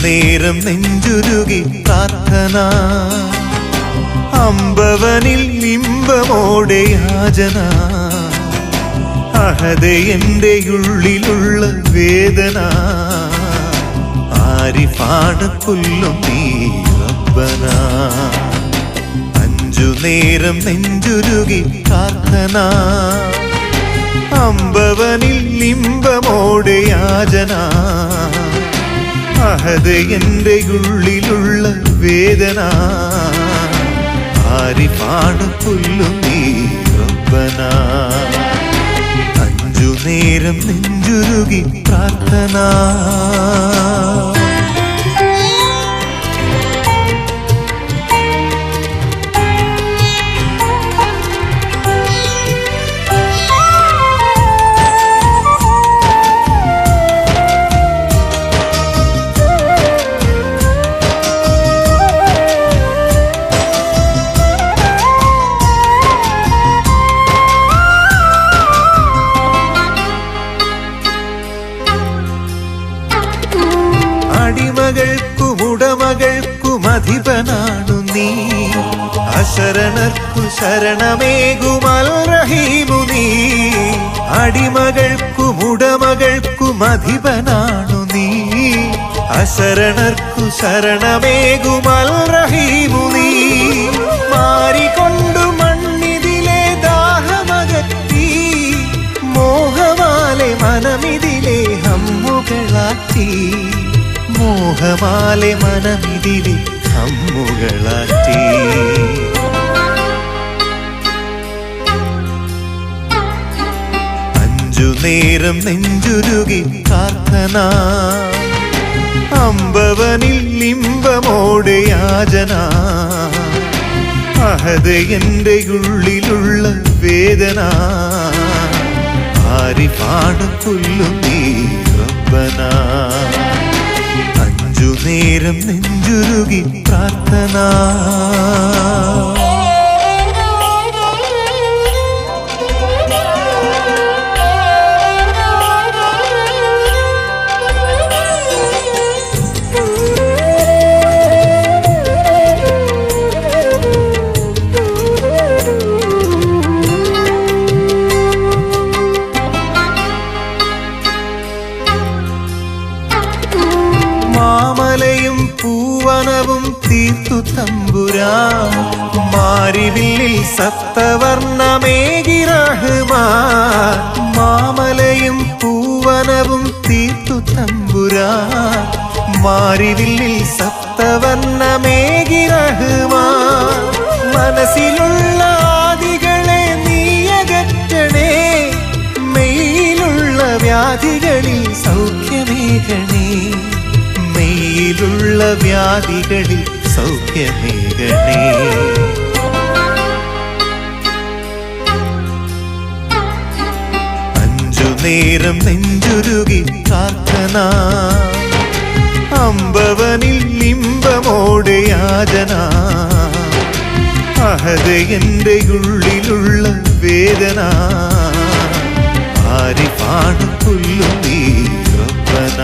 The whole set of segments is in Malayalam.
നേരം നെഞ്ചുരുകി പ്രാർത്ഥന, അമ്പവനിൽ ഇമ്പമോടെ യാചന. അഹദേ എന്റെ ഉള്ളിലുള്ള വേദന, ആരിഫാണ് കൊല്ലും നീ റബ്ബന. അഞ്ചു നേരം നെഞ്ചുരുകി പ്രാർത്ഥന, അമ്പവനിൽ ഇമ്പമോടെ യാചന. അഹദേ എന്റെ ഉള്ളിലുള്ള വേദന, ആരിഫാണ് കൊല്ലും നീ റബ്ബന. അഞ്ചു നേരം നെഞ്ചുരുകി പ്രാർത്ഥന. അടിമകൾക്കും ഉടമകൾക്കും അധിപനാണു നീ, അശരണർക്കു ശരണമേകുമൽ റഹീമു നീ. അടിമകൾക്കും ഉടമകൾക്കും അധിപനാണു നീ, അശരണർക്കു ശരണമേകുമൽ റഹീമു നീ. മാറിക്കൊണ്ടു മണ്ണിതിലെ ദാഹമകറ്റി, മോഹമാലെ മനമിതിലെ ഹമ്മുകളാറ്റി. മോഹമാലെ മനമിതിലെ ഹമ്മുകളാറ്റി. അഞ്ചു നേരം നെഞ്ചുരുകി പ്രാർത്ഥന, അമ്പവനിൽ ഇമ്പമോടെ യാചന. അഹദേ എന്റെ ഉള്ളിലുള്ള വേദന, ആരിഫാണ് കൊല്ലും നീ റബ്ബന. അഞ്ചു നേരം നെഞ്ചുരുകി പ്രാർത്ഥന. മാമലയും പൂവനവും തീർത്തു തമ്പുരാൻ, മാരിവില്ലിൽ സപ്തവർണ്ണമേകി റഹ്മാൻ. മാമലയും പൂവനവും തീർത്തു തമ്പുരാൻ, മാരിവില്ലിൽ സപ്തവർണ്ണമേകി റഹ്മാൻ. മനസ്സിലുള്ള ആദികളെ നീയകറ്റണേ, മെയ്യിലുള്ള വ്യാധികളിൽ സൗഖ്യമേകണേ. മെയ്യിലുള്ള വ്യാധികളിൽ സൗഖ്യമേകണേ. അഞ്ചു നേരം നെഞ്ചുരുകി പ്രാർത്ഥന, അമ്പവനിൽ ഇമ്പമോടെ യാചന. അഹദേ എന്റെ ഉള്ളിലുള്ള വേദന, ആരിഫാണ് കൊല്ലും നീ റബ്ബന.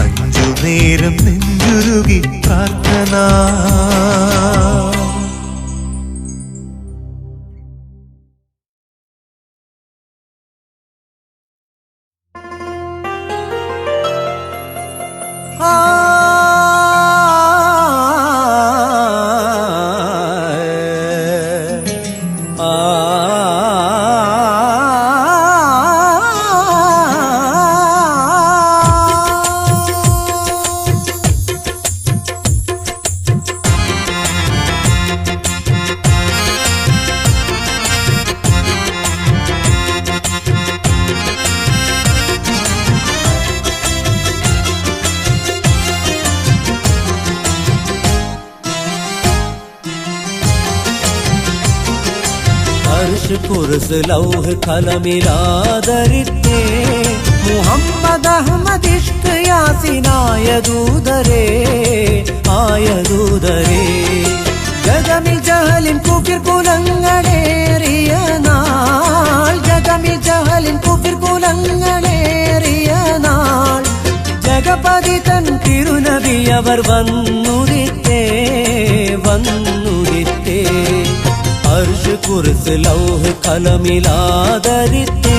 അഞ്ചു നേരം നെഞ്ചുരുകി പ്രാർത്ഥന. കുർസ് ലൗഹ് കലമിലാദരിത്തേ, മുഹമ്മദ് അഹ്മദ് ഇഷ്ക് യാസിനായ ദൂതരേ, ആയ ദൂതരേ. ജഗമിൽ ജഹലിൻ കുഫിർ കുലങ്ങളേറിയ നാൾ, ജഗമിൽ ജഹലിൻ കുഫിർ കുലങ്ങളേറിയ നാൾ. ജഗപതി തൻ അവർ വന്നുദിത്തേ വന്നുദിത്തേ അർശ് കുർസ് ലൗഹ് കലമിലാദരിത്തേ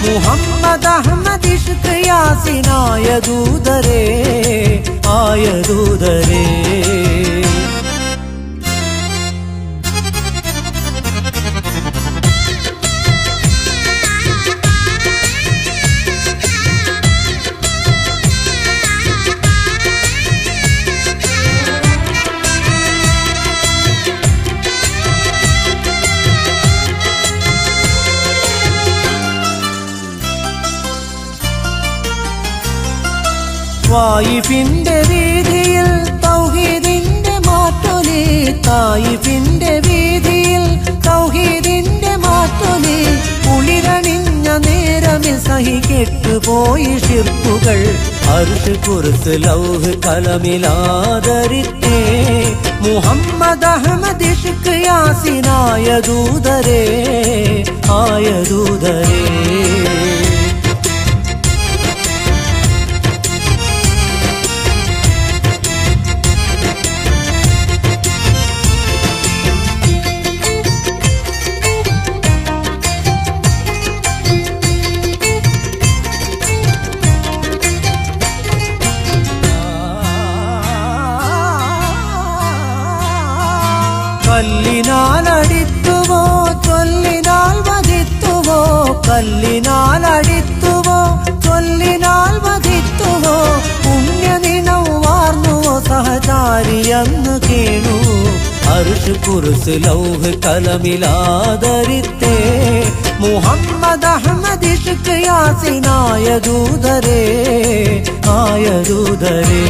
മുഹമ്മദ് അഹ്മദ് ഇഷ്ക് യാസിനായ ദൂതരേ ആയ ദൂതരേ വായിഫിന്റെ വീതിയിൽ തൗഹീദിന്റെ മാറ്റൊലി തായിഫിന്റെ വീതിയിൽ തൗഹീദിന്റെ മാറ്റൊലി കുളിരണിഞ്ഞ നേരമിൽ സഹികെട്ടുപോയി ഷിർക്കുകൾ അർശ് കുർസ് ലൗഹ് കലമിലാദരിത്തേ മുഹമ്മദ് അഹ്മദ് ഇഷ്ക് യാസിനായ ദൂതരേ ആയ ദൂതരേ കല്ലിനാലടിത്തുവോ ചൊല്ലിനാൽ വധിത്തുവോ കല്ലിനാലടിത്തുവോ ചൊല്ലിനാൽ വധിത്തുവോ പുണ്യദിനം വാർന്നുവോ സഹചാരിയെന്ന് കേണു അർശ് കുർസ് ലൗഹ് കലമിലാദരിത്തേ മുഹമ്മദ് അഹ്മദ് ഇഷ്ക് യാസിനായ ദൂതരേ ആയ ദൂതരേ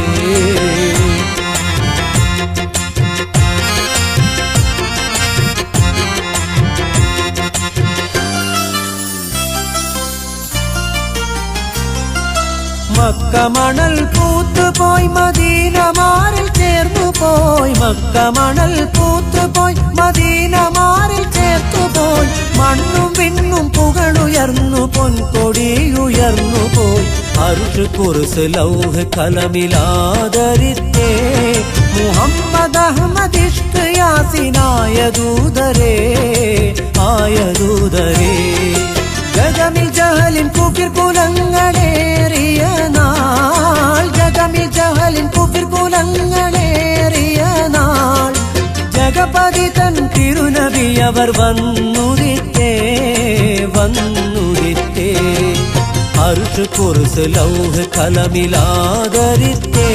മക്ക മണൽ പൂത്തുപോയി മദീന മാറിൽ ചേർന്നുപോയി മക്ക മണൽ പൂത്തുപോയി മദീന മാറിൽ ചേർത്തുപോയി മണ്ണും വിണ്ണും പുകളുയർന്നു പൊൻകൊടിയുയർന്നു പോയി അർശ് കുർസ് ലൗഹ് കലമിലാദരിത്തേ മുഹമ്മദ് അഹ്മദ് ഇഷ്ക് യാസിനായ ദൂതരേ ആയ ദൂതരേ ജഗമിൽ ജഹലിൻ കുഫിർ കുലങ്ങളേറിയ നാൾ ജഗമിൽ ജഹലിൻ കുഫിർ കുലങ്ങളേറിയ നാൾ ജഗപതി തൻ തിരുനബി അവർ വന്നുദിത്തേ വന്നുദിത്തേ അർശ് കുർസ് ലൗഹ് കലമിലാദരിത്തേ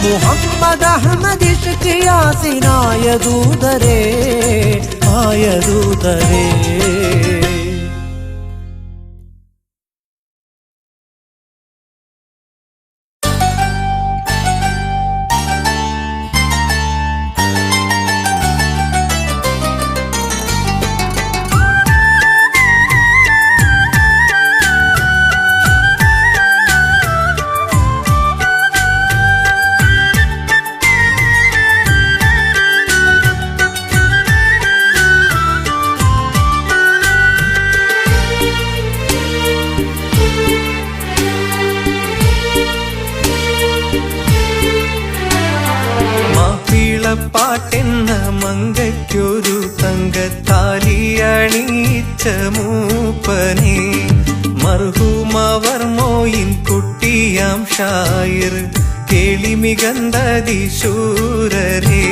മുഹമ്മദ് അഹ്മദ് ഇഷ്ക് യാസിനായ ദൂതരേ ആയ ദൂതരേ പാട്ടെന്ന മങ്കയ്ക്കൊരു തങ്കത്താലിയണിയിച്ച മൂപ്പനെ മർഹൂമവർ മോയിൻ കുട്ടിയാം ഷായിർ കേളിമികന്തതിശൂരരേ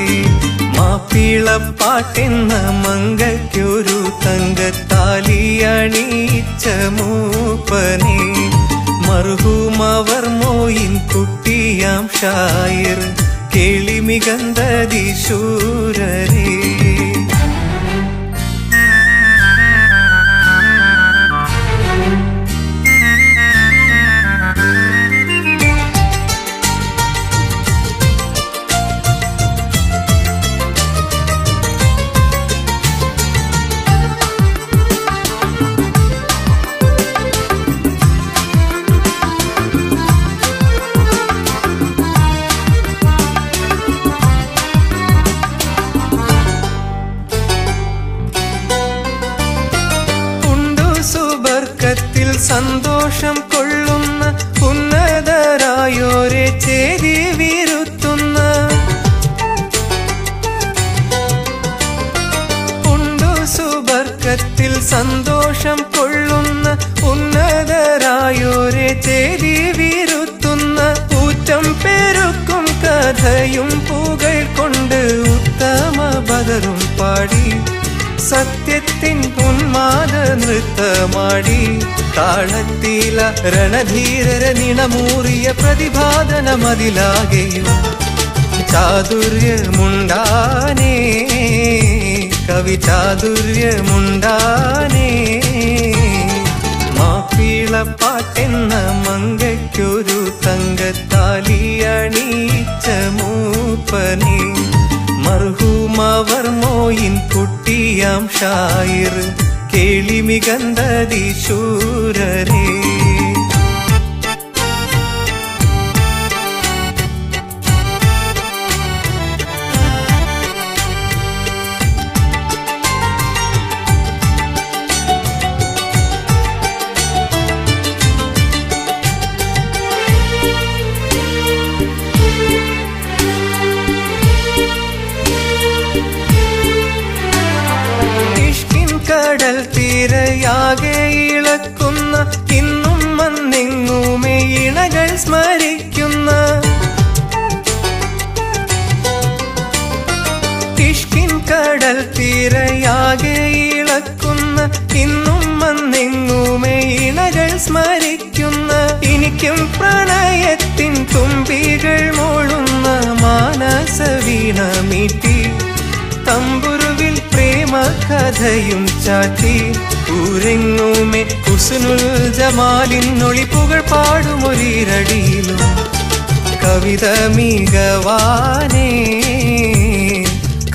മാപ്പിളപ്പാട്ടെന്ന മങ്കയ്ക്കൊരു തങ്കത്താലിയണിയിച്ച മൂപ്പനെ മർഹൂമവർ മോയിൻ കുട്ടിയാം ഷായിർ കേളിമികന്തതിശൂരരേ സന്തോഷം കൊള്ളുന്ന ഉന്നതരായോരെ ചേരി വീര കഥയും പൂകൾ കൊണ്ട് ഉത്തമ ബദറും പാടി സത്യത്തിൻ ഉന്മാദ നൃത്തമാടി താളത്തില രണധീരര നിണമൂറിയ പ്രതിഭാതനമതിലാകെയും ചാതുര്യമുണ്ടാനേ കവി ചാതുര്യമുണ്ടാനേ മാപ്പിളപ്പാട്ടെന്ന മങ്കയ്ക്കൊരു തങ്കത്താലി അണിയിച്ച മൂപ്പനെ മർഹൂമവർ മോയിൻ കുട്ടിയാം ഷായിർ കേളിമികന്തതി ശൂരരേ കടൽ തീരയാകെ ഇളക്കുന്ന ഇന്നും മന്നെങ്ങുമേ ഇണകൾ സ്മരിക്കുന്ന ഇഷ്കിൻ കടൽ തീരയാകെ ഇളക്കുന്ന ഇന്നും മന്നെങ്ങുമേ ഇണകൾ സ്മരിക്കുന്ന എനിക്കും പ്രണയത്തിൻ തുമ്പികൾ മൂളുന്ന മാനസ വീണ മീട്ടി തമ്പുരുവിൽ പ്രേമ കഥയും ചാറ്റി ഊരെങ്ങുമേ ഹുസ്നുൽ ജമാലിനൊളി പുകൾ പാടുമൊരിരടിയിലും കവിത മികവാനേ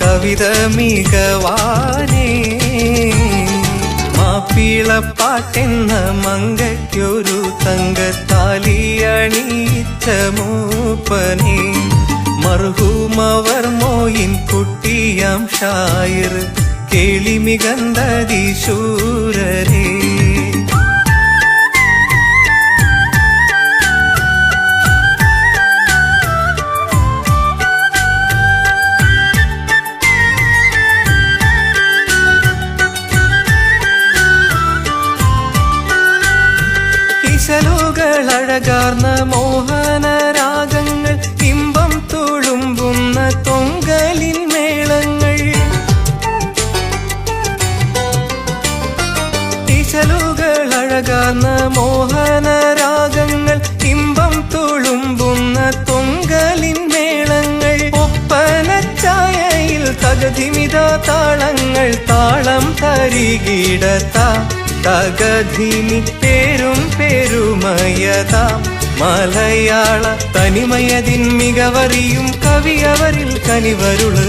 കവിത മികവാനേ മാപ്പിളപ്പാട്ടെന്ന മങ്കയ്ക്കൊരു തങ്കത്താലി അണിയിച്ച മൂപ്പനെ മർഹൂമവർ മോയിൻ കുട്ടിയാം ഷായിർ കേളിമികന്തതി ശൂരരേ ഇശലുകളഴകാർന്ന മോഹനരാഗങ്ങൾ ഇമ്പം തുളുമ്പുന്ന തൊങ്കലിൻ മേളങ്ങൾ ഇശലുകളഴകാർന്ന മോഹനരാഗങ്ങൾ ഇമ്പം തുളുമ്പുന്ന തൊങ്കലിൻ മേളങ്ങൾ ഒപ്പനച്ചായയിൽ തകതിമിത താളങ്ങൾ താളം തരികിടത്ത തകധിനി പേരും പെരുമയതാം മലയാള തനിമയതിൻ മികവറിയും കവിയവരിൽ കനിവരുള്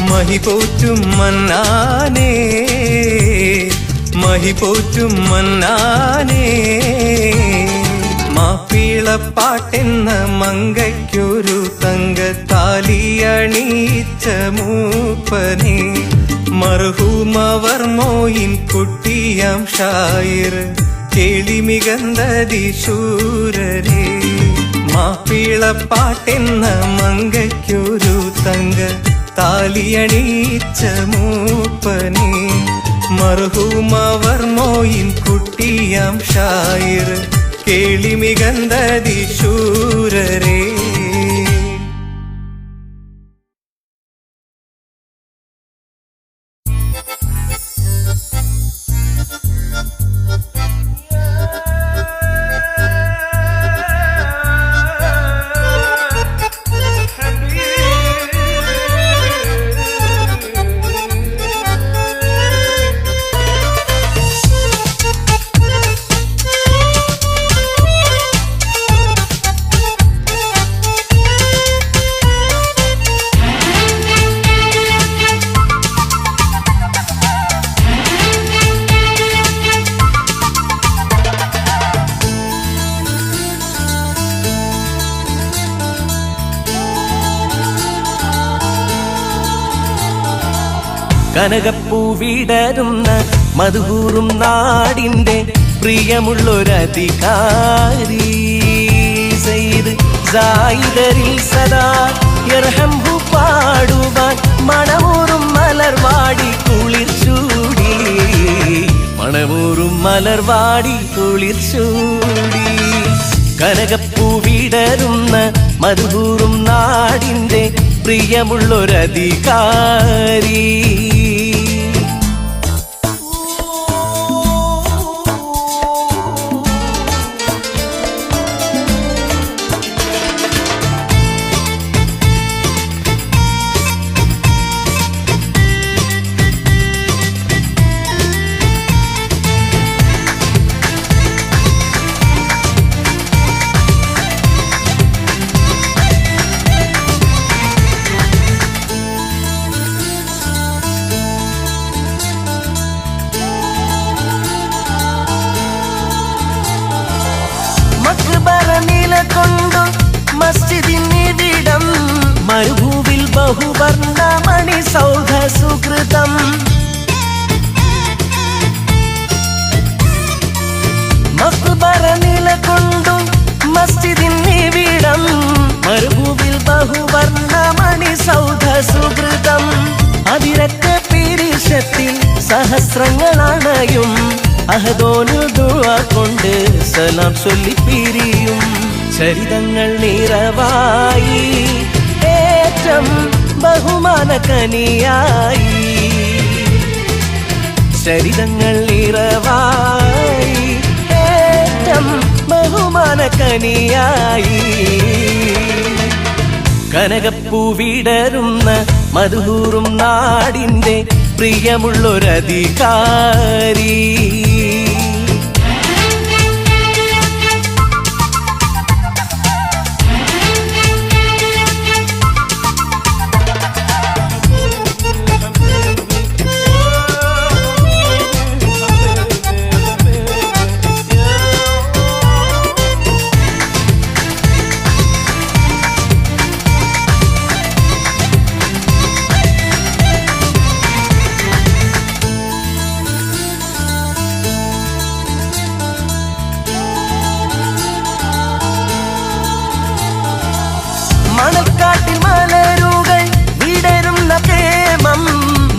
മഹിപോറ്റും മന്നാനേ മഹിപോറ്റും മന്നാനേ മാപ്പിളപ്പാട്ടെന്ന മങ്കയ്ക്കൊരു തങ്കത്താലി അണിയിച്ച മൂപ്പനെ മർഹൂമവർ മോയിൻ കുട്ടിയാം ഷായിർ കേളിമികന്തതി ശൂരരേ മാപ്പിളപ്പാട്ടെന്ന മങ്കയ്ക്കൊരു തങ്ക താലിയണിയിച്ച മൂപ്പനെ മർഹൂമവർ മോയിൻ കുട്ടിയാം ഷായിർ കേളിമികന്തതി ശൂരരേ കനകപ്പൂവിടരുന്ന മധുകൂറും നാടിന്റെ പ്രിയമുള്ളൊരധികാരി സയ്യിദ് സായിദരിൽ സദാ യർഹംഹു പാടുവാൻ മണമൂറും മലർവാടി കുളിർ ചൂടി മണമൂറും മലർവാടി കുളിർ ചൂടി കനകപ്പൂവിടരുന്ന മധുഹൂറും നാടിന്റെ പ്രിയമുള്ളൊരധികാരി. കൊണ്ടു മസ്ജിദിനിവിടം മരുഭൂവിൽ ബഹുവർണ്ണ മണി സൗധ സുകൃതം. മക്ബറ നിലകൊണ്ടു മസ്ജിദിനിവിടം മരുഭൂവിൽ ബഹുവർണ്ണ മണി സൗധ സുകൃതം. അതിരക്ക പിരിശത്തിൽ സഹസ്രങ്ങളണയും അഹദോനിൽ ദുആ കൊണ്ട് സലാം ചൊല്ലി പിരിയും. ചരിതങ്ങൾ നിറവായി ഏറ്റം ബഹുമാന കനിയായി. ചരിതങ്ങൾ നിറവായി ഏറ്റം ബഹുമാന കനിയായി. കനകപ്പൂവിടരുന്ന മധുഹൂറും നാടിന്റെ പ്രിയമുള്ളൊരധികാരി. മണൽക്കാട്ടിൽ മലരുകൾ വിടരുന്ന പ്രേമം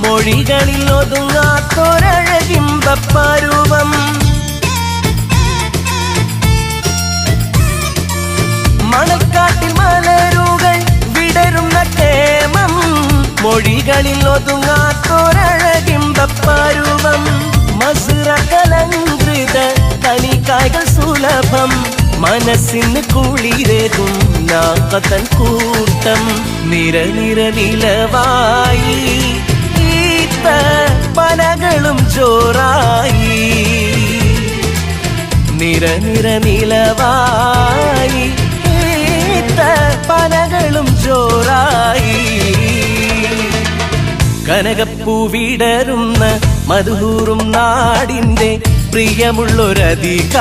മൊഴികളിൽ ഒതുങ്ങാത്തൊരഴകിമ്പപ്പരുവം. മണൽക്കാട്ടിൽ മലരുകൾ വിടരുന്ന പ്രേമം മൊഴികളിൽ ഒതുങ്ങാത്തൊരഴകിമ്പപ്പരുവം. മസുരകലങ്കൃത കനിക്കായ്കൾ സുലഭം മനസ്സിന് കുളിരേകും നാക്കത്തൻ കൂട്ടം. നിര നിര നിലവായി ഈത്ത പനകളും ചോറായി. നിര നിര നിലവായി ഈത്ത പനകളും ചോറായി. കനകപ്പൂവിടരുന്ന മധുഹൂറും നാടിന്റെ പ്രിയമുള്ളൊരധികാരി.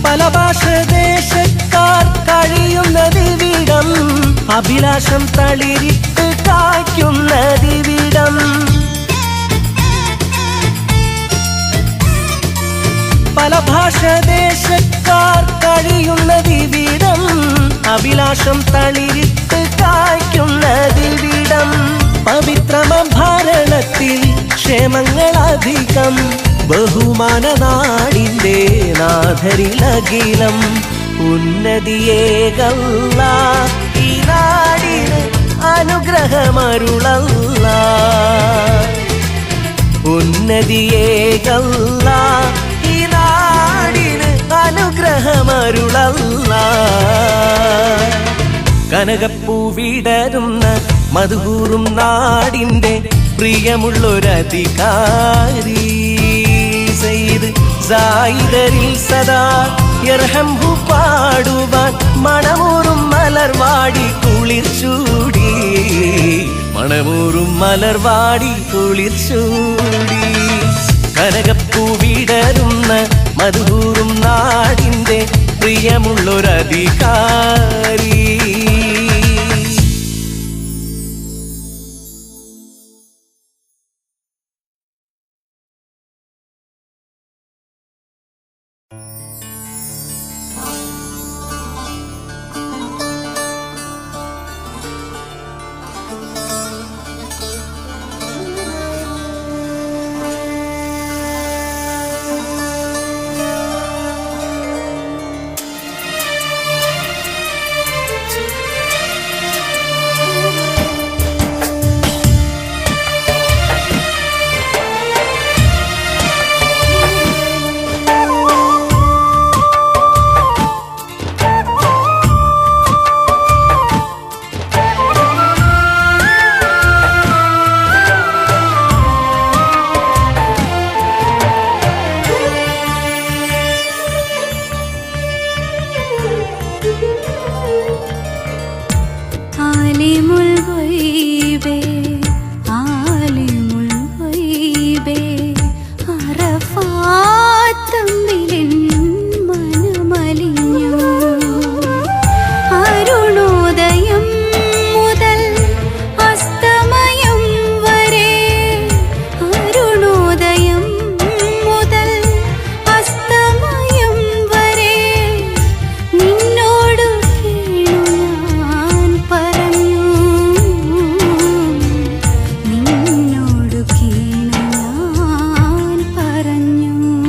പല ഭാഷദേശക്കാർ കഴിയുന്നതിവിടം അഭിലാഷം തളിരിട്ട് കായ്ക്കുന്നതിവിടം. പല ഭാഷദേശക്കാർ കഴിയുന്നതിവിടം അഭിലാഷം തളിരിട്ട് കായ്ക്കുന്നതിവിടം. പവിത്രമം ഭരണത്തിൽ ക്ഷേമങ്ങളധികം ബഹുമാന നാടിന്റെ നാഥരിലകിലം. ഉന്നതിയേകല്ല ഈ നാടിന് അനുഗ്രഹമരുളല്ല. ഉന്നതിയേകല്ല ഈ നാടിന് അനുഗ്രഹമരുളല്ല. കനകപ്പൂവിടരുന്ന മധുഹൂറും നാടിന്റെ പ്രിയമുള്ളൊരധികാരി. സയ്യിദ് സായിദരിൽ സദാ യർഹംഹു പാടുവാൻ മണമൂറും മലർവാടി കുളിർ ചൂടി. മണമൂറും മലർവാടി കുളിർ ചൂടി. കനകപ്പൂവിടരുന്ന മധുഹൂറും നാടിന്റെ പ്രിയമുള്ളൊരധികാരി. നിന്നോടു കേണു ഞാൻ പറഞ്ഞു.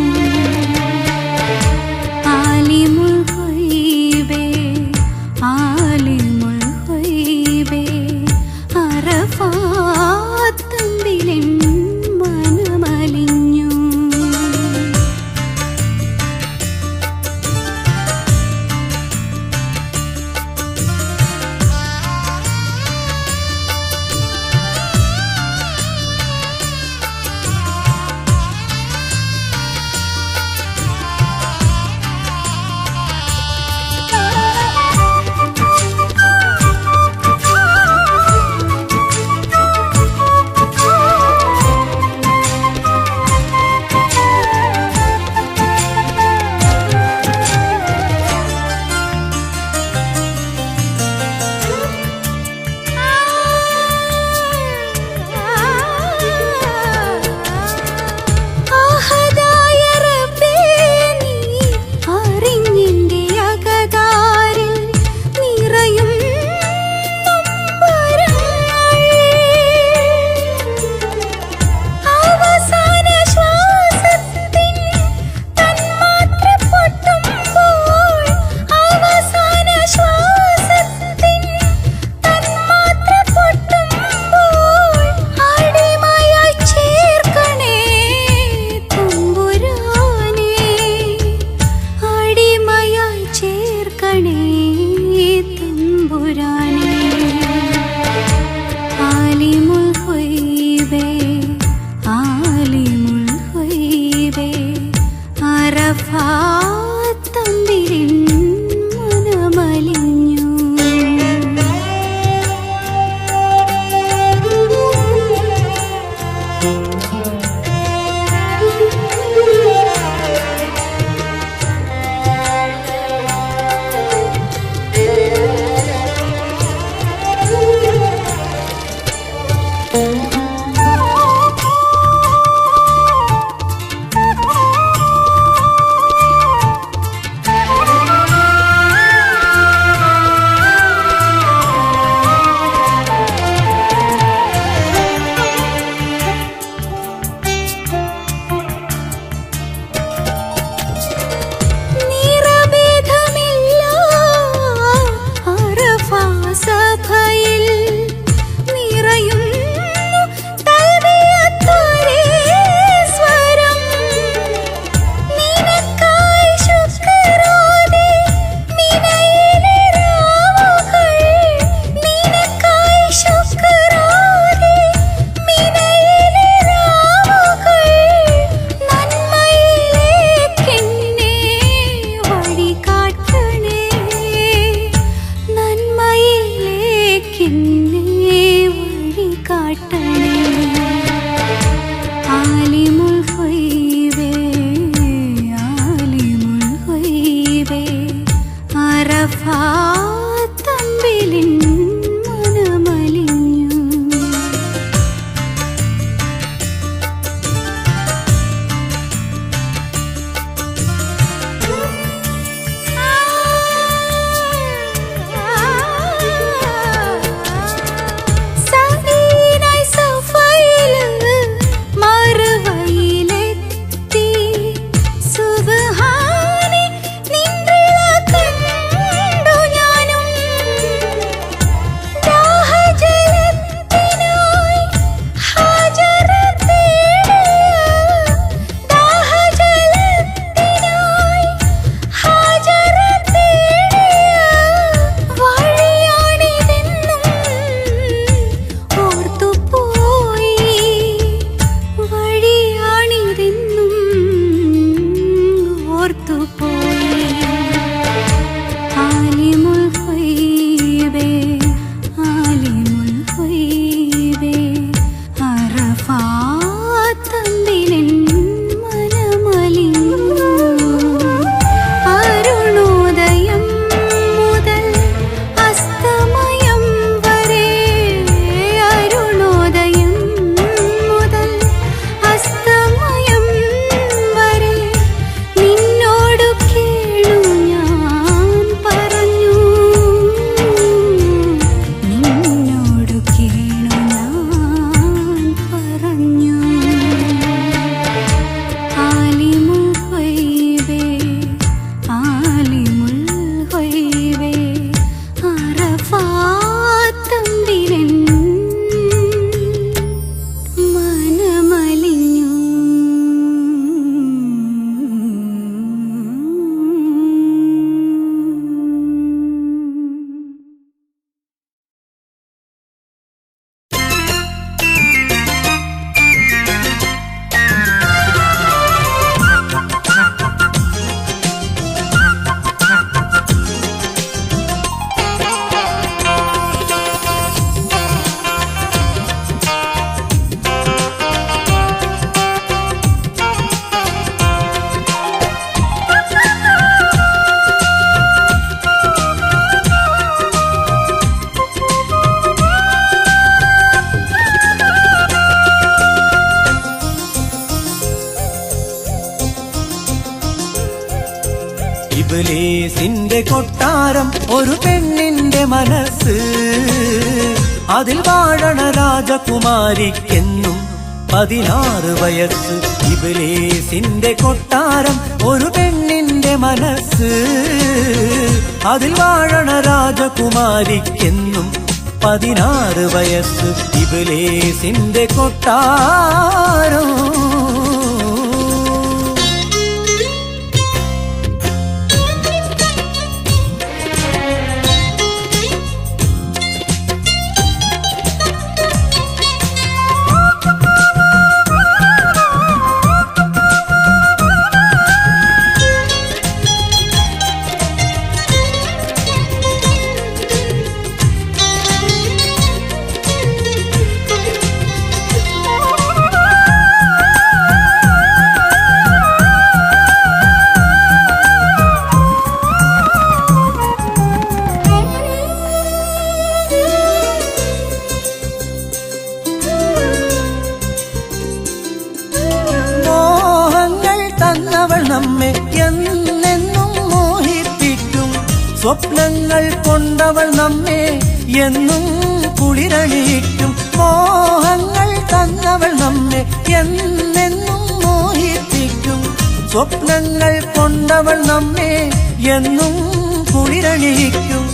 ഇബ്ലീസിന്റെ കൊട്ടാരം ഒരു പെണ്ണിന്റെ മനസ്സ്, അതിൽ വാഴണ രാജകുമാരിക്കെന്നും 16 വയസ്സ്. ഇബ്ലീസിന്റെ കൊട്ടാരം ഒരു പെണ്ണിന്റെ മനസ്സ്, അതിൽ വാഴണ രാജകുമാരിക്കെന്നും 16 വയസ്സ്. ഇബ്ലീസിന്റെ കൊട്ടാരം. നമ്മെ എന്നെന്നും മോഹിപ്പിക്കും, സ്വപ്നങ്ങൾ കൊണ്ടവൾ നമ്മെ എന്നും കുളിരണിയിക്കും. മോഹങ്ങൾ തന്നവൾ നമ്മെ എന്നെന്നും മോഹിപ്പിക്കും, സ്വപ്നങ്ങൾ കൊണ്ടവൾ നമ്മെ എന്നും കുളിരണിയിക്കും.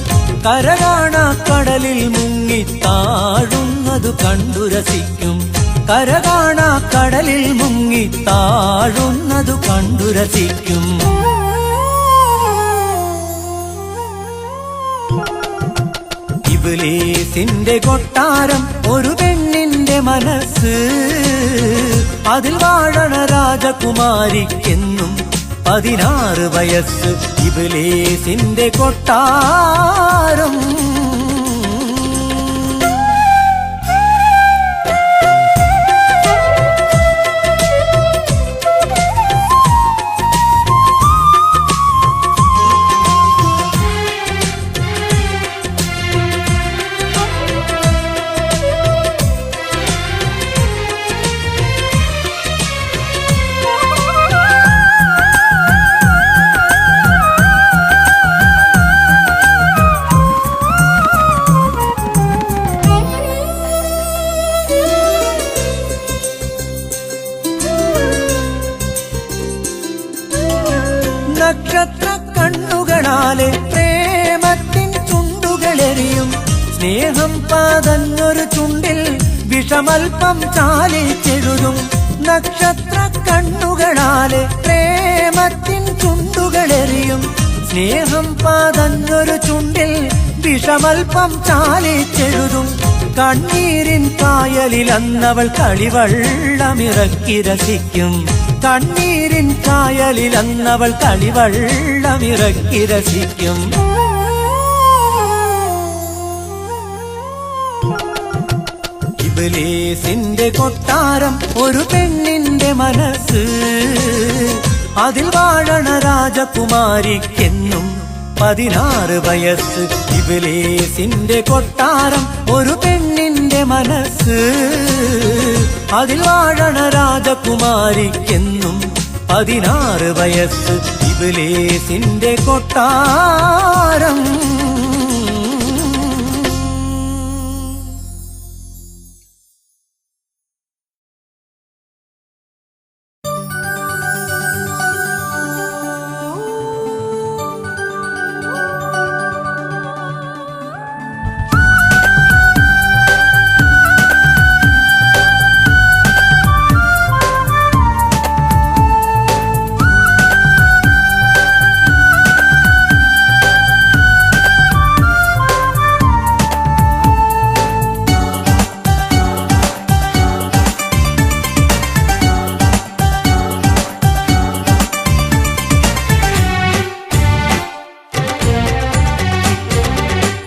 കരകാണാ കടലിൽ മുങ്ങി താഴുന്നതു കണ്ടുരസിക്കും, കരകാണാ കടലിൽ മുങ്ങി താഴുന്നതു കണ്ടുരസിക്കും. ഇബ്ലീസിന്റെ കൊട്ടാരം ഒരു പെണ്ണിന്റെ മനസ്സ്, അതിൽ വാഴണ രാജകുമാരിക്കെന്നും 16 വയസ്സ്. ഇബ്ലീസിന്റെ കൊട്ടാരം. നക്ഷത്ര കണ്ണുകളാലെ പ്രേമത്തിൻ ചുണ്ടുകളെറിയും, സ്നേഹം പതഞ്ഞൊരു ചുണ്ടിൽ വിഷമൽപ്പം ചാലിച്ചെഴുതും. നക്ഷത്ര കണ്ണുകളാലെ പ്രേമത്തിൻ ചുണ്ടുകളെറിയും, സ്നേഹം പതഞ്ഞൊരു ചുണ്ടിൽ വിഷമൽപ്പം ചാലിച്ചെഴുതും. കണ്ണീരിൻ കായലിൽ അന്നവൾ കളിവള്ളമിറക്കി രസിക്കും, കണ്ണീരിൻ കായലിൽ അന്നവൾ കളിവള്ളമിറക്കി രസിക്കും. ഇബ്ലീസിന്റെ കൊട്ടാരം ഒരു പെണ്ണിന്റെ മനസ്സ്, അതിൽ വാഴണ രാജകുമാരിക്കെന്നും 16 വയസ്സ്. ഇബ്ലീസിന്റെ കൊട്ടാരം ഒരു പെണ്ണിന്റെ മനസ്സ്, അതിൽ വാഴണ രാജകുമാരിക്കെന്നും 16 വയസ്സ്. ഇബ്ലീസിന്റെ കൊട്ടാരം.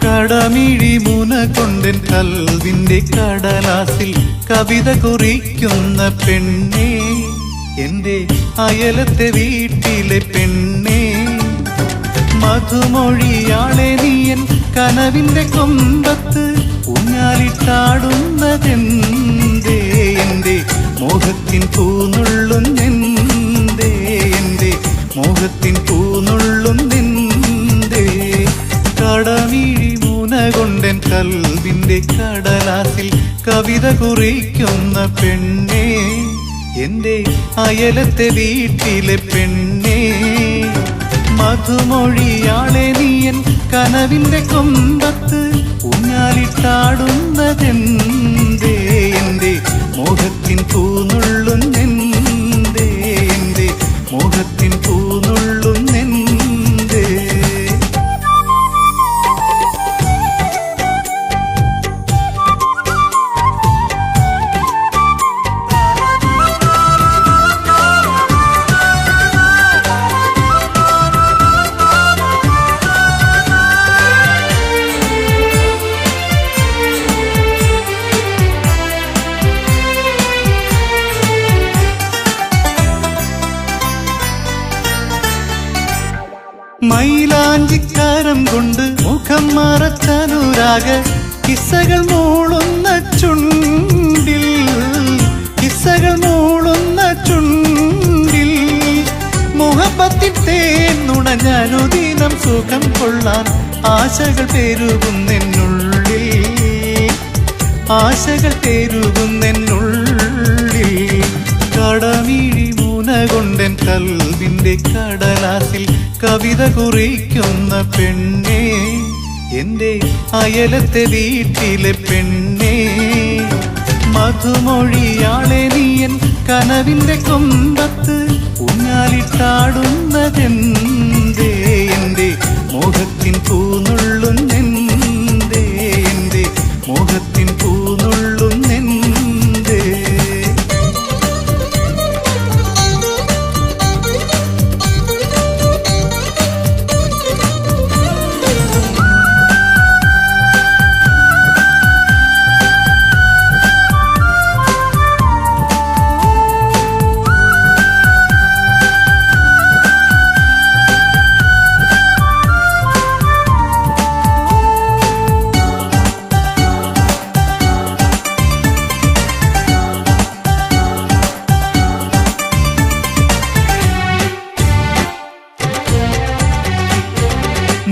കടമിഴി മുന കൊണ്ടൻ കൽവിന്റെ കടലാസിൽ കവിത കുറിക്കുന്ന പെണ്ണേ, എന്റെ അയലത്തെ വീട്ടിലെ പെണ്ണേ. മധുമൊഴിയാളെ നീയൻ കനവിന്റെ കൊമ്പത്ത് ഊഞ്ഞാലിട്ടാടുന്നതെന്തേ, എന്റെ മോഹത്തിൻ പൂനുള്ളുന്നെന്തേ, എന്റെ മോഹത്തിൻ പൂനുള്ളുന്നേ. കൽവിന്റെ കടലാസിൽ കവിത കുറിക്കുന്ന പെണ്ണേ, എന്റെ അയലത്തെ വീട്ടിലെ പെണ്ണേ. മധുമൊഴിയാളെ നീയൻ കനവിന്റെ കൊമ്പത്ത് ഊഞ്ഞാലിട്ടാടുന്നതെന്തേ, എന്റെ മോഹത്തിൻ പൂനുള്ളുന്നെന്തേ, എന്റെ മോഹത്തിൻ പൂനുള്ളുന്നെന്തേ. മൈലാഞ്ചിക്കാരം കൊണ്ട് മുഖം മറച്ചനുരാഗ കിസ്സകൾ മൂളുന്ന ചുണ്ടിൽ, കിസ്സകൾ മൂളുന്ന ചുണ്ടിൽ മുഹബത്തിൻ തേൻ നുണഞ്ഞനുദിനം സുഖം കൊള്ളാൻ ആശകൾ പെരുകുന്നെന്നുള്ളിൽ, ആശകൾ പെരുകുന്നെന്നുള്ളിൽ. കടമിഴി മുന കൊണ്ടൻ കൽവിന്റെ കടലാസിൽ കവിത കുറിക്കുന്ന പെണ്ണേ, എന്റെ അയലത്തെ വീട്ടിലെ പെണ്ണേ. മധുമൊഴിയാളെ നീയൻ കനവിന്റെ കൊമ്പത്ത് ഊഞ്ഞാലിട്ടാടുന്നതെന്തേ, എന്റെ മോഹത്തിൻ പൂനുള്ളുന്നെന്തേ, എന്റെ മോഹത്തിൻ പൂനുള്ളുന്നെന്തേ.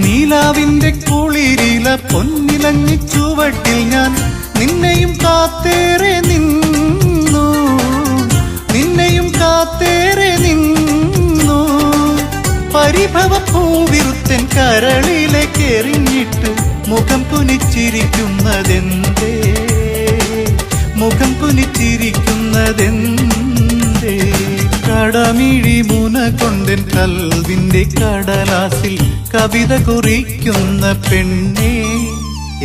നീലാവിന്റെ കുളിരില പൊന്നിലങ്ങി ചുവട്ടിൽ ഞാൻ നിന്നെയും കാത്തേറെ നിന്നു, നിന്നെയും കാത്തേറെ നിന്നു. പരിഭവ പൂവിരുത്തൻ കരളിലേക്ക് എറിഞ്ഞിട്ട് മുഖം കുനിച്ചിരിക്കുന്നതെന്തേ, മുഖം കുനിച്ചിരിക്കുന്നതെന്തേ. കടമിഴി മുന കൊണ്ടൻ കൽവിന്റെ കടലാസിൽ കവിത കുറിക്കുന്ന പെണ്ണേ,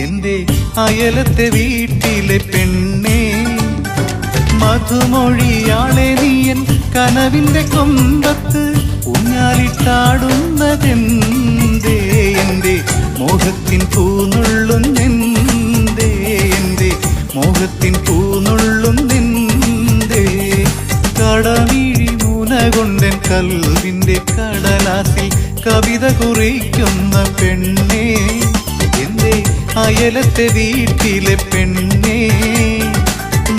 എന്റെ അയലത്തെ വീട്ടിലെ പെണ്ണേ. മധുമൊഴിയാളെ നീയൻ കനവിന്റെ കൊമ്പത്ത് ഊഞ്ഞാലിട്ടാടുന്നതെന്തേ, എന്റെ മോഹത്തിൻ പൂനുള്ളുന്നെന്തേ, എന്റെ മോഹത്തിൻ പൂനുള്ളുന്നെന്തേ. കടമിഴി മുന കൊണ്ടൻ കൽവിന്റെ കടലാസിൽ കവിത കുറിക്കുന്ന പെണ്ണേ, എന്റെ അയലത്തെ വീട്ടിലെ പെണ്ണേ.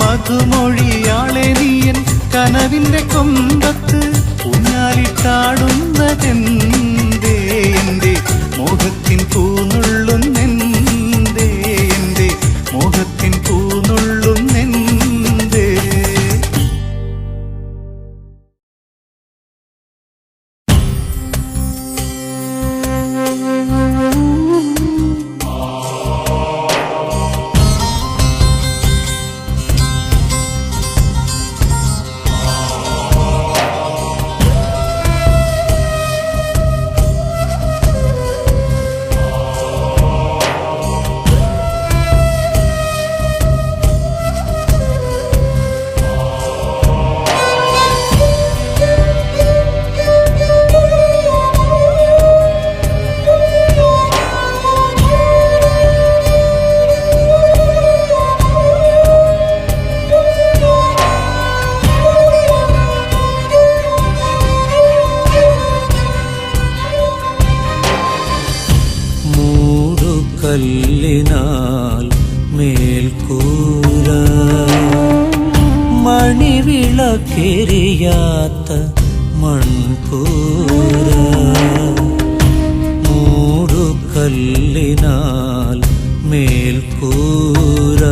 മധുമൊഴിയാളെ നീയൻ കനവിന്റെ കൊമ്പത്ത് ഊഞ്ഞാലിട്ടാടുന്നതെന്തേ, എന്റെ മോഹത്തിൻ പൂനുള്ളുന്നെന്തേ, എന്റെ മോഹത്തിൻ പൂനുള്ളുന്നെന്തേ. കല്ലിനാൽ മേൽക്കൂര, മണിവിളക്കെരിയാത്ത മൺകൂര. മൂടുകല്ലിനാൽ മേൽക്കൂര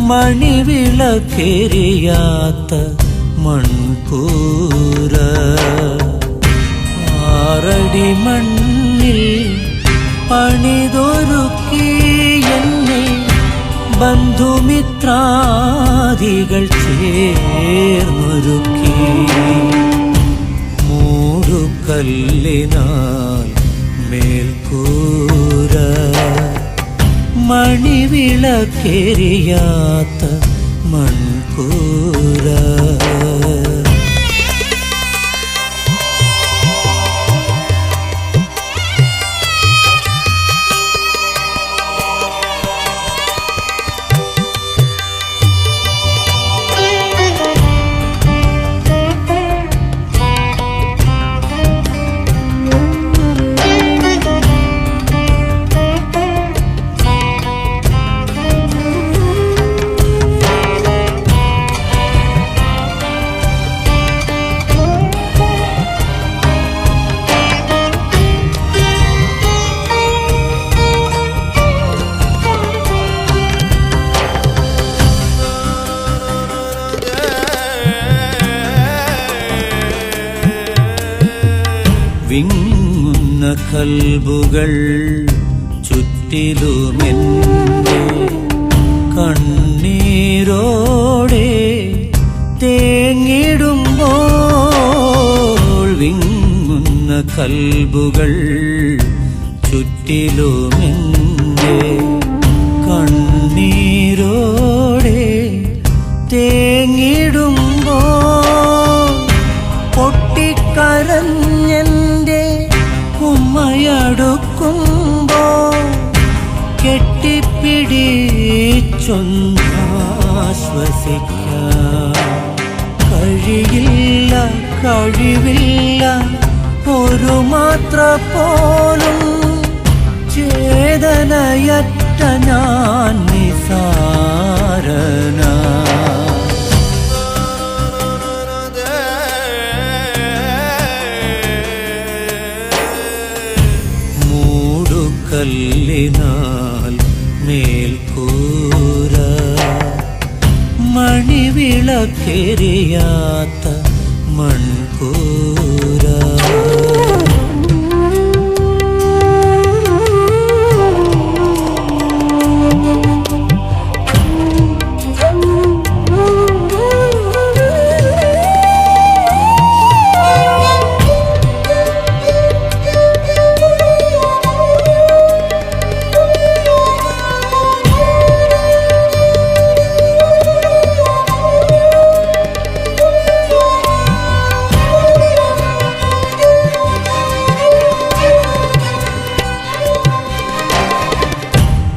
മണിവിളക്കെരിയാത്ത മൺകൂര 6 അടി മണ്ണിൽ പണിതൊരുക്കി എന്നെ ബന്ധുമിത്രാദികൾ ചേർന്നൊരുക്കി മൂടുകല്ലിനാൽ മേൽക്കൂര മണിവിളക്കെരിയാത്ത മൺകൂര വിങ്ങുന്ന കൽബുകൾ ചുറ്റിലുമെന്നെ കണ്ണീരോടെ തേങ്ങിടുമ്പോൾ വിങ്ങുന്ന കൽബുകൾ ചുറ്റിലുമെന്നെ കണ്ണീരോടെ തേങ്ങിടുമ്പോൾ പൊട്ടിക്കരഞ്ഞെന്റെ ഉമ്മയടുക്കുമ്പോ കെട്ടിപ്പിടിച്ചൊന്നാശ്വസിക്കാൻ കഴിയില്ല കഴിവില്ല ഒരു മാത്ര പോലും ചേതനയറ്റ ഞാൻ നിസാരനാ കല്ലിനാൽ മേൽക്കൂര മണിവിളക്കെരിയാത്ത മൺകൂര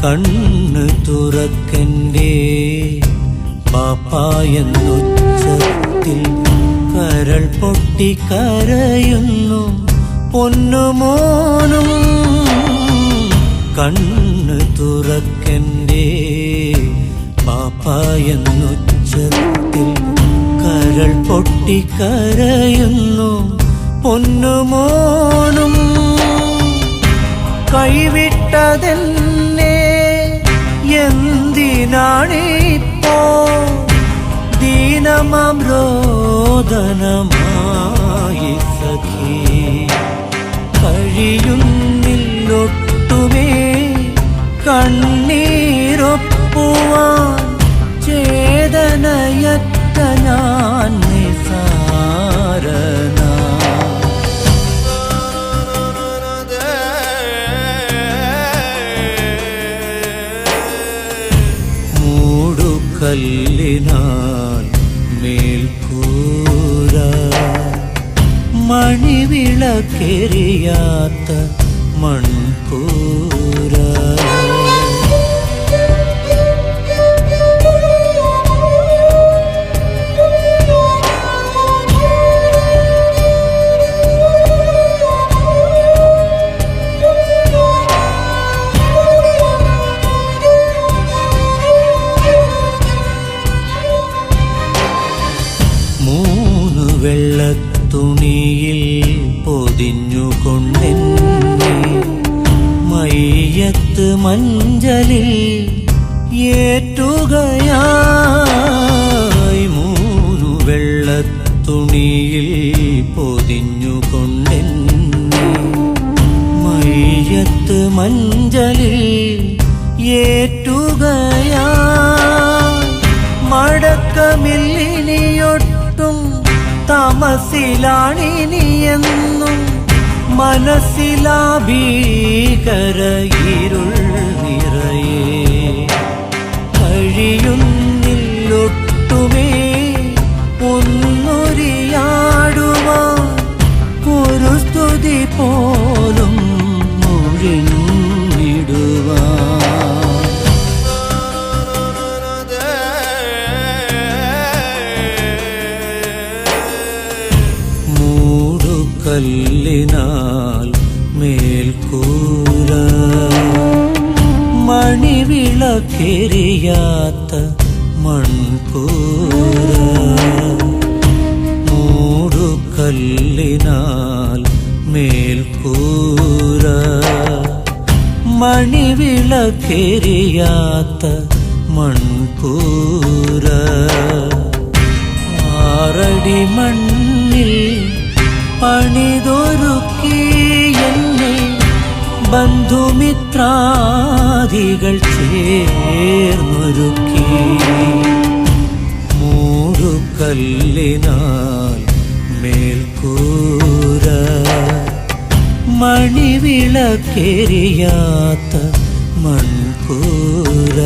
കണ്ണ് തുറക്കൻ്റെ പാപ്പായെന്നുച്ചത്തിൽ കരൾ പൊട്ടി കരയുന്നു പൊന്നുമോനും കണ്ണ് തുറക്കൻ്റെ പാപ്പായെന്നുച്ചത്തിൽ കരൾ പൊട്ടി കരയുന്നു പൊന്നുമോനും കൈവിട്ടതെന്നെ എന്തിനാണിപ്പോ ദീനമാം രോദനമായി സഖി കഴിയുന്നില്ലൊട്ടുമേ കണ്ണീരൊപ്പുവാൻ ചേതനയറ്റ ഞാൻ നിസാരനാ കല്ലിനാൽ മേൽക്കൂര മണിവിളക്കെരിയാത്ത മൺകൂര വെള്ളത്തുണിയിൽ പൊതിഞ്ഞുകൊണ്ടെന്നെ മയ്യത്ത് മഞ്ചലിൽ ഏറ്റുകയായി മൂന്നു വെള്ളത്തുണിയിൽ പൊതിഞ്ഞുകൊണ്ടെന്നെ മയ്യത്ത് മഞ്ചലിൽ ഏറ്റുകയായി മടക്കമില്ലിനിയൊട്ടും തമസിലാണിനിയെന്നും മനസ്സിലാ ഭീകര ഇരുൾ നിറയെ കഴിയുന്നില്ലൊട്ടുമേ ഒന്നൊരിയാടുവാൻ ഒരു സ്തുതി പോലും മുഴിഞ്ഞിടുവാൻ കല്ലിനാൽ മേൽക്കൂര മണിവിളക്കെരിയാത്ത മൺകൂര മൂടുകല്ലിനാൽ മേൽക്കൂര മണിവിളക്കെരിയാത്ത മൺകൂര 6 അടി മണ്ണിൽ പണിതൊരുക്കി എന്നെ ബന്ധുമിത്രാദികൾ ചേർന്നൊരുക്കി മൂടുകല്ലിനാൽ മേൽക്കൂര മണിവിളക്കെരിയാത്ത മൺകൂര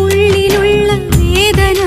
ഉള്ളിലുള്ള വേദന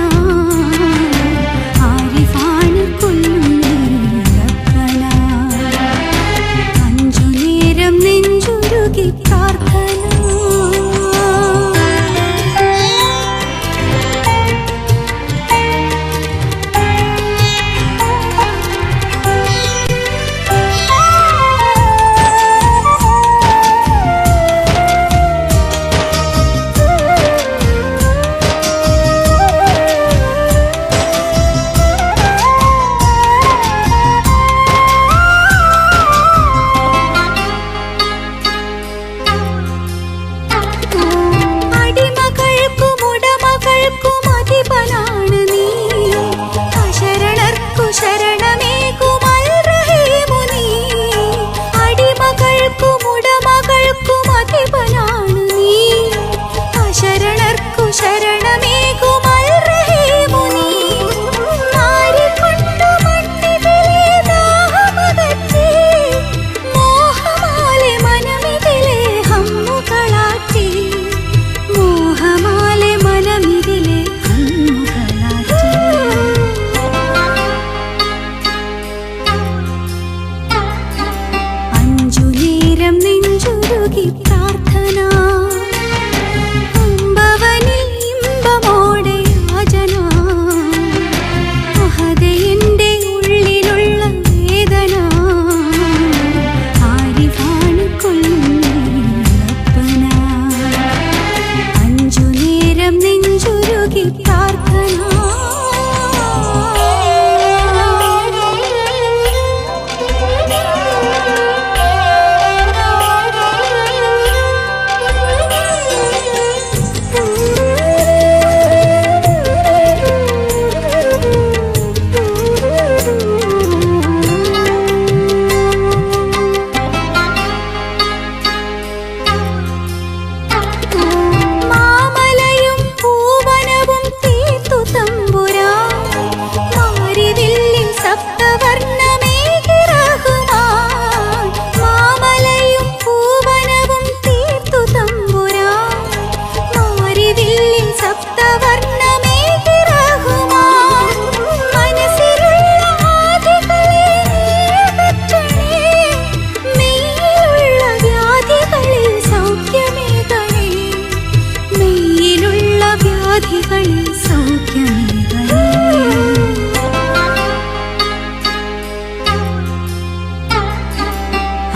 വ്യാധികളിൽ സൗഖ്യമേകണേ.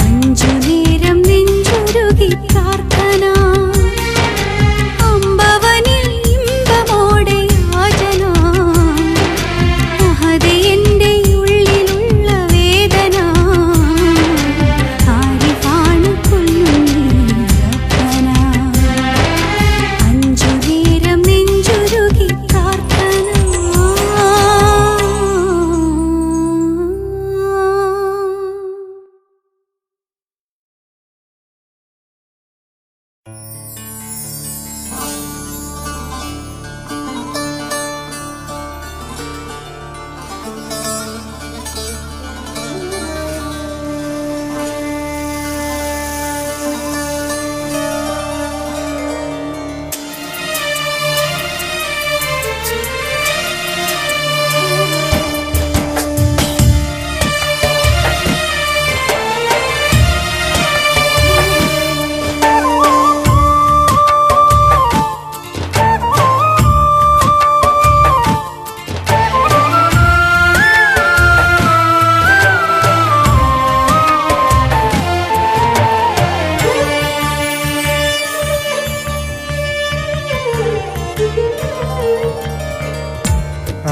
അഞ്ചു നേരം നെഞ്ചുരുകി പ്രാർത്ഥന, അമ്പവനിൽ ഇമ്പമോടെ യാചന. മഹദേ എന്റെ ഉള്ളിലുള്ള വേദന, ആരിഫാണ് കൊല്ലുന്നേ റബ്ബന. അഞ്ചു നേരം നെഞ്ചുരുകി പ്രാർത്ഥന.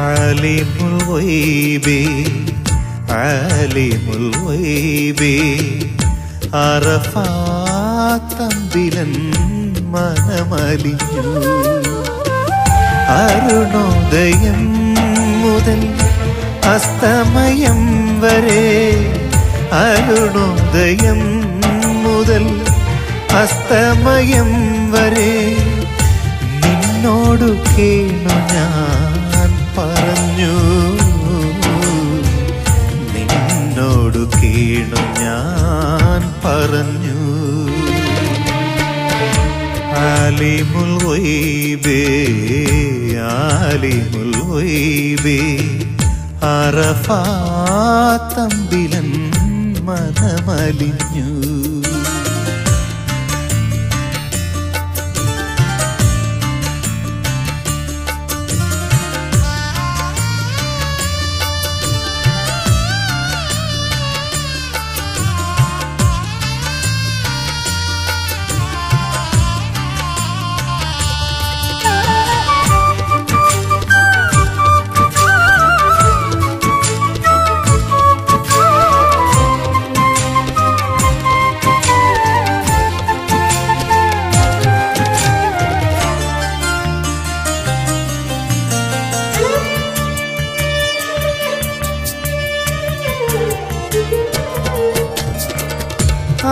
ആലിമുൽ ഗൈബി ആലിമുൽ ഗൈബി അറഫാത്തമ്പിലൻ മനമലിഞ്ഞു. അരുണോദയം മുതൽ അസ്തമയം വരെ, അരുണോദയം മുതൽ അസ്തമയം വരെ നിന്നോടു കേണു ഞാൻ പറഞ്ഞു, നിന്നോടു കേണു ഞാൻ പറഞ്ഞു. ആലിമുൽ ഗൈബി ആലിമുൽ ഗൈബി അറഫാത്തമ്പിലൻ മനമലിഞ്ഞു.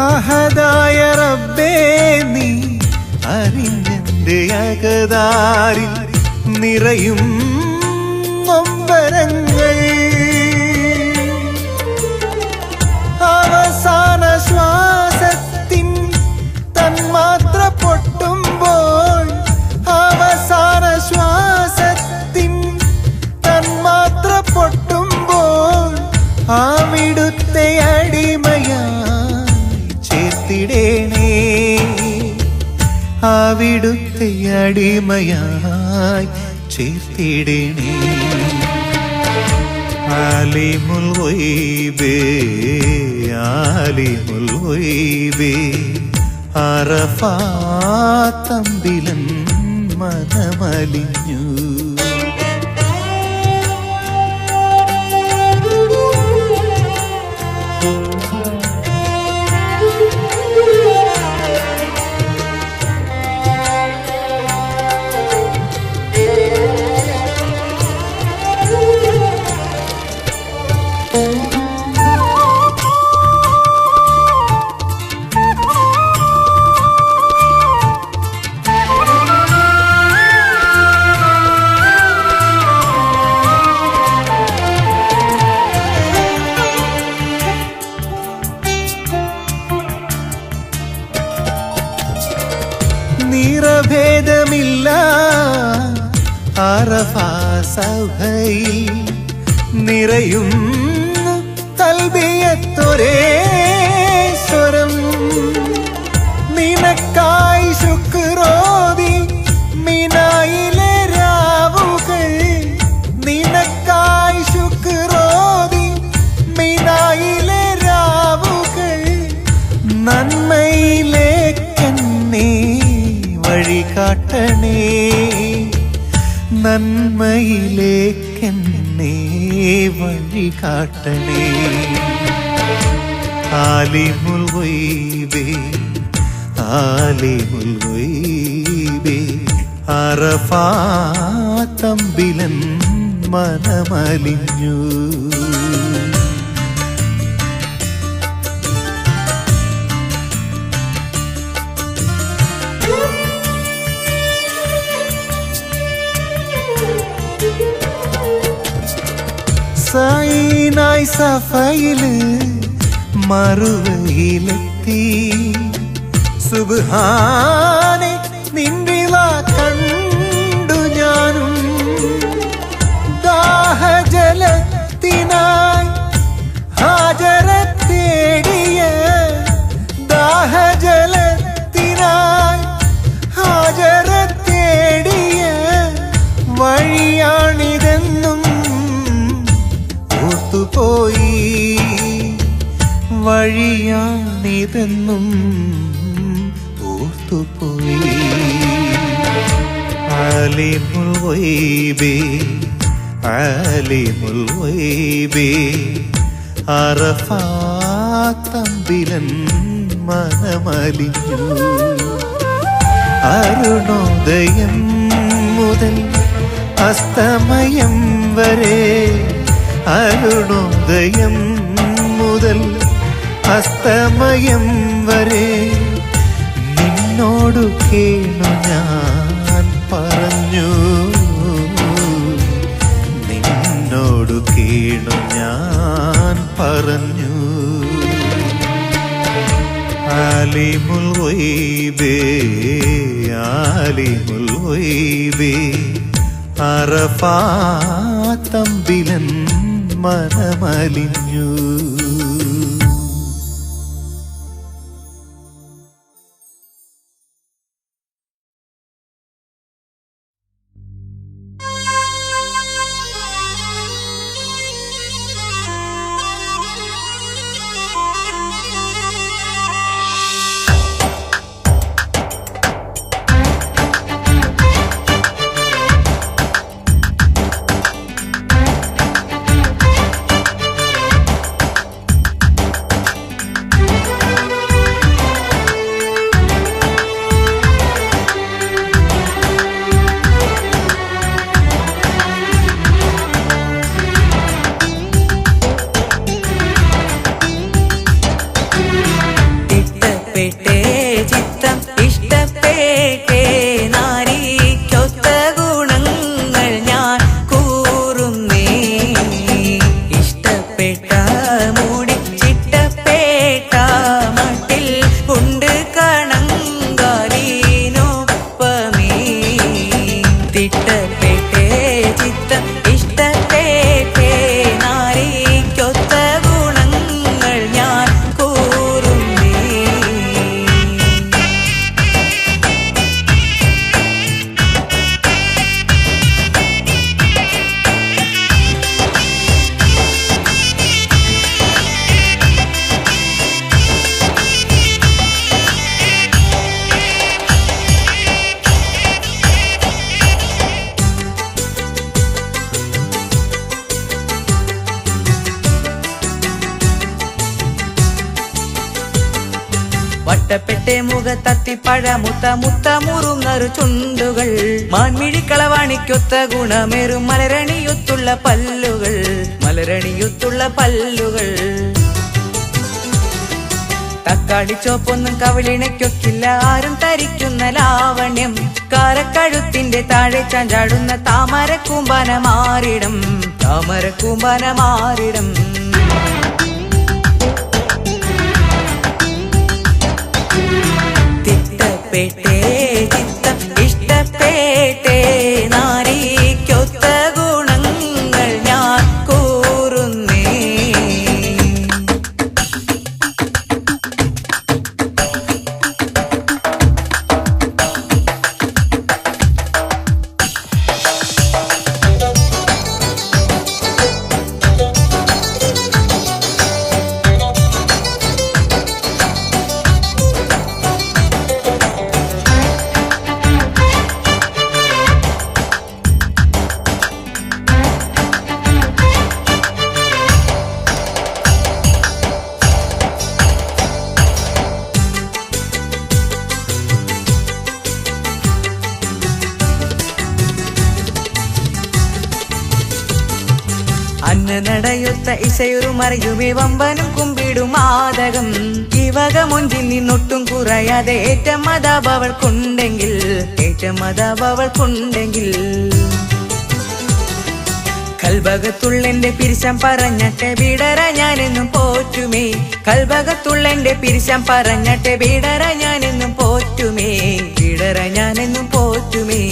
അഹദായ റബ്ബേ നീ അറിഞ്ഞെന്റെ അകതാരിൽ നിറയും നൊമ്പരങ്ങൾ. അവസാന ശ്വാസത്തിൻ തന്മാത്ര പൊട്ടുമ്പോൾ, അവസാന ശ്വാസത്തിൻ തന്മാത്ര പൊട്ടുമ്പോൾ അവിടുത്തെ അടിമയായി ചേർത്തിടേണേ, അവിടുത്തെ അടിമയായി ചേർത്തിടേണേ. ആലിമുൽ ഗൈബി ആലിമുൽ ഗൈബി അറഫാത്തമ്പിലൻ മനമലിഞ്ഞു. നിറഭേദമില്ല അറഫാ സഭയിൽ നിറയും തൽബിയത്തൊരേ സ്വരം. നിനക്കായി ശുക്രോതി മിനായിലെ കാട്ടണേ നന്മയിലേക്കെന്നെ വഴി കാട്ടണേ ആലിമുൽ ഗൈബേ ആലിമുൽ ഗൈബേ അറഫാത്തമ്പിലൻ മനമലിഞ്ഞു സൈനായ് സഫയില് മറുവയിലെത്തി സുബ്ഹാനെ നിൻവിള കണ്ടു ഞാനും ദാഹജലത്തിനായി ഹാജറെ തേടിയ ദാഹജലത്തിനായി ഹാജറെ തേടിയ വഴിയാണിതെന്നും ഓർത്തുപോയി വഴിയാണിതെന്നും ഓർത്തുപോയി ആലിമുൽ ഗൈബേ ആലിമുൽ ഗൈബേ അറഫാത്തമ്പിലൻ മനമലിഞ്ഞു അരുണോദയം മുതൽ അസ്തമയം വരെ അരുണോദയം മുതൽ അസ്തമയം വരെ നിന്നോടു കേണു ഞാൻ പറഞ്ഞു നിന്നോടു കേണു ഞാൻ പറഞ്ഞു ആലിമുൽ ഗൈബേ ആലിമുൽ ഗൈബേ അറഫാത്തമ്പിലൻ മനമലിഞ്ഞു വട്ടപ്പെട്ടെ മുഖത്തത്തിപ്പഴ മുത്ത മുത്ത മുറുങ്ങറു ചുണ്ടുകൾ മാൻമിഴിക്കളവാണിക്കൊത്ത ഗുണമേറും മലരണിയൊത്തുള്ള പല്ലുകൾ മലരണിയൊത്തുള്ള പല്ലുകൾ തക്കാളി ചോപ്പൊന്നും കവിളിണയ്ക്കൊക്കില്ല ആരും തരിക്കുന്ന ലാവണ്യം കാരക്കഴുത്തിന്റെ താഴെ ചാഞ്ചാടുന്ന താമരക്കൂമ്പാന മാറിടം താമരക്കൂമ്പാന മാറിടം തിട്ടപ്പെട്ടേ ചിത്തം ഇഷ്ടപ്പെട്ടേ നാരിക്കൊത്ത ഗുണങ്ങൾ ഞാൻ കൂറുന്നേ നടയൊത്ത ഇസയുറും അറിയുമേ വമ്പനും കുമ്പിടും മാതകം ഇവക മുഞ്ചിൽ നിന്നൊട്ടും കുറയാതെ ഏറ്റം മതാബവൾക്കുണ്ടെങ്കിൽ ഏറ്റം മതാബവൾക്കുണ്ടെങ്കിൽ കൽഭകത്തുള്ളെന്റെ പിരിശം പറഞ്ഞട്ടെ ബീഡറ ഞാനെന്നും പോറ്റുമേ കൽഭകത്തുള്ളെന്റെ പിരിശം പറഞ്ഞട്ടെ ബീഡറ ഞാനെന്നും പോറ്റുമേ ബീഡറ ഞാനെന്നും പോറ്റുമേ